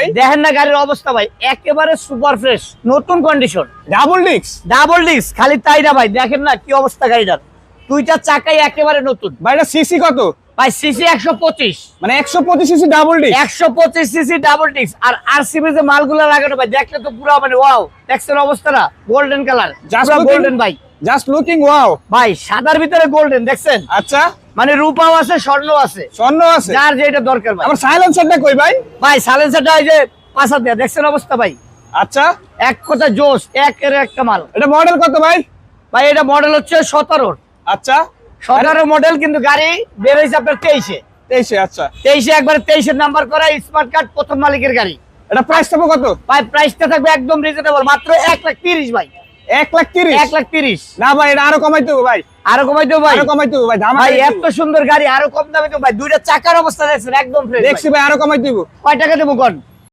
ভাই? দেখেন না গাড়ির অবস্থা ভাই, একেবারে সুপার ফ্রেশ, নতুন condition, double disc. Double disc. খালি তাই না ভাই, দেখেন না কি অবস্থা গাড়িটার, দুইটা চাকাই একেবারে নতুন ভাই এটা সিসি কত? ভাই। সিসি 125, মানে 125 CC double disc. 125 CC double disc. আর আরসিবি যে মালগুলো লাগানো ভাই, দেখলে তো পুরো মানে ওয়াও, দেখছেন অবস্থাটা, গোল্ডেন কালার, Just পুরো looking- গোল্ডেন ভাই। Just looking wow. ভাই সাদার ভিতরে গোল্ডেন, দেখছেন আচ্ছা, মানে রূপাও আছে, স্বর্ণ আছে, স্বর্ণ আছে। যার যেটা দরকার ভাই। আমার সাইলেন্সারটা কই ভাই? ভাই সাইলেন্সারটা এই যে পাশা দেয়া, দেখছেন অবস্থা ভাই, আচ্ছা, এক কথা জোশ, একের একটা মাল এটা মডেল কত ভাই? ভাই। এটা মডেল হচ্ছে 17, আচ্ছা, 17 মডেল, কিন্তু গাড়ি বের হয়েছে আপনার 23-এ। 23। আচ্ছা, 23-এ একবারে 23-এর নাম্বার করা, স্মার্ট কার্ড, প্রথম মালিকের গাড়ি। এটা প্রাইস থাকবে কত? ভাই প্রাইসটা থাকবে একদম রিজনেবল, মাত্র 1,30,000 ভাই। 1,30,000। 1,30,000 না ভাই, এটা আরো কমাইতে হবে ভাই, আরো কমাই দেবো ভাই। আরো কমাইতে হবে ভাই। ধামাকা ভাই দিতে এত হবে। সুন্দর গাড়ি আরো কম দামে দেবো ভাই। দুইটা চাকার অবস্থা দেখছেন একদম ফ্রেশ। দেখছি ভাই, আরো কমাইতে হবে। কয় টাকা দেবো কোন?